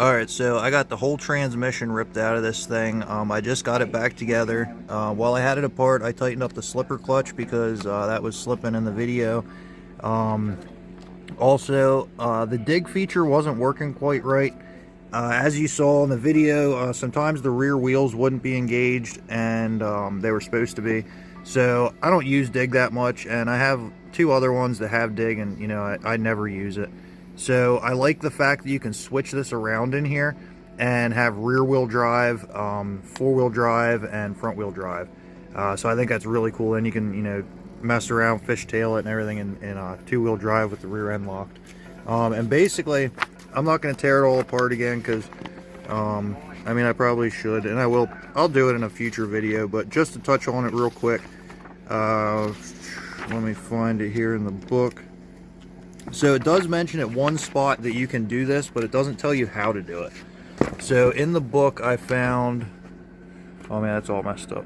Alright, so I got the whole transmission ripped out of this thing. I just got it back together. While I had it apart, I tightened up the slipper clutch because that was slipping in the video. Um, Also, the dig feature wasn't working quite right. As you saw in the video, sometimes the rear wheels wouldn't be engaged, and they were supposed to be. So I don't use dig that much, and I have two other ones that have dig, and I never use it. So I like the fact that you can switch this around in here and have rear wheel drive, four wheel drive, and front wheel drive. So I think that's really cool. And you can mess around, fishtail it and everything in two wheel drive with the rear end locked. And basically, I'm not going to tear it all apart again because I mean, I probably should, and I'll do it in a future video, but just to touch on it real quick, let me find it here in the book. So it does mention at one spot that you can do this, but it doesn't tell you how to do it. So in the book I found, oh man, that's all messed up.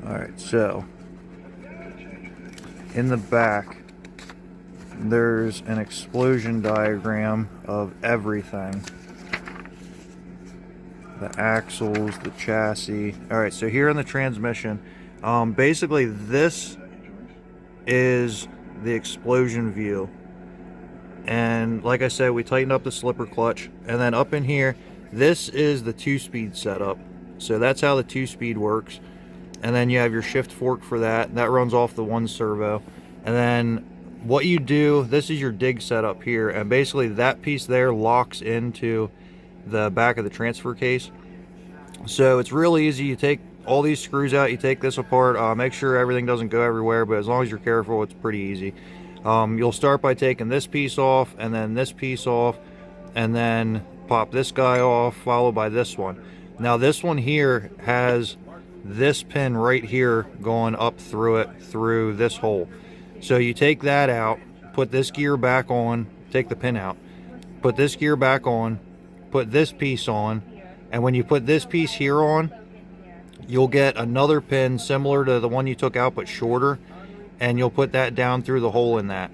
Alright, so in the back there's an explosion diagram of everything. The axles, the chassis. Alright, so here in the transmission, basically this is the explosion view. And like I said, we tightened up the slipper clutch. And then up in here, this is the 2-speed setup. So that's how the 2-speed works. And then you have your shift fork for that. That runs off the 1 servo. And then what you do, this is your dig setup here. And basically that piece there locks into the back of the transfer case. So it's real easy. You take all these screws out, you take this apart, make sure everything doesn't go everywhere, but as long as you're careful, it's pretty easy. You'll start by taking this piece off, and then this piece off, and then pop this guy off, followed by this one. Now this one here has this pin right here going up through it, through this hole. So you take that out, put this gear back on, take the pin out, put this gear back on, put this piece on, and when you put this piece here on, you'll get another pin similar to the one you took out but shorter, and you'll put that down through the hole in that.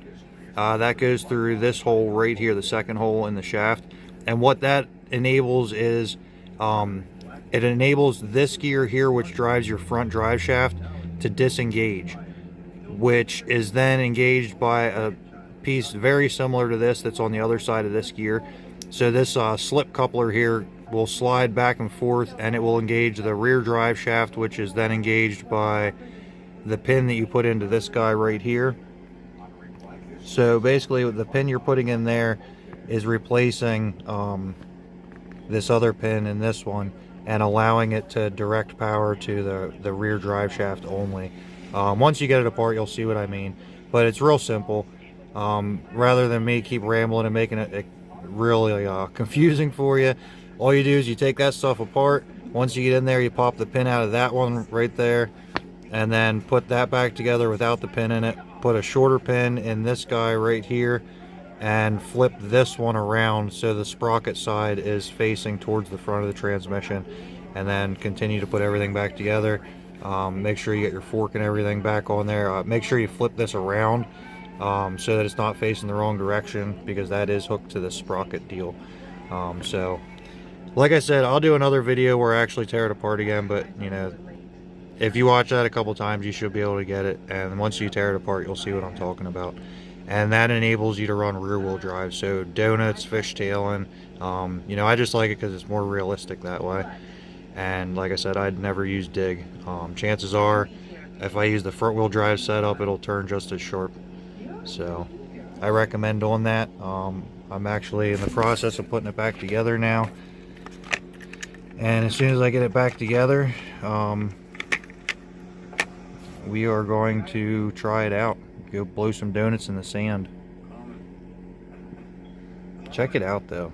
That goes through this hole right here, the second hole in the shaft. And what that enables is it enables this gear here, which drives your front drive shaft, to disengage, which is then engaged by a piece very similar to this that's on the other side of this gear. So this slip coupler here will slide back and forth, and it will engage the rear drive shaft, which is then engaged by the pin that you put into this guy right here. So basically the pin you're putting in there is replacing this other pin in this one and allowing it to direct power to the rear drive shaft only. Once you get it apart, you'll see what I mean, but it's real simple. Rather than me keep rambling and making it really confusing for you, all you do is you take that stuff apart. Once you get in there, you pop the pin out of that one right there, and then put that back together without the pin in it. Put a shorter pin in this guy right here, and flip this one around so the sprocket side is facing towards the front of the transmission, and then continue to put everything back together. Make sure you get your fork and everything back on there. Make sure you flip this around so that it's not facing the wrong direction, because that is hooked to the sprocket deal. So like I said, I'll do another video where I actually tear it apart again, but if you watch that a couple times, you should be able to get it. And once you tear it apart, you'll see what I'm talking about. And that enables you to run rear wheel drive. So donuts, fishtailing, I just like it because it's more realistic that way. And like I said, I'd never use dig. Chances are, if I use the front wheel drive setup, it'll turn just as sharp. So I recommend doing that. I'm actually in the process of putting it back together now. And as soon as I get it back together, we are going to try it out. Go blow some donuts in the sand. Check it out though.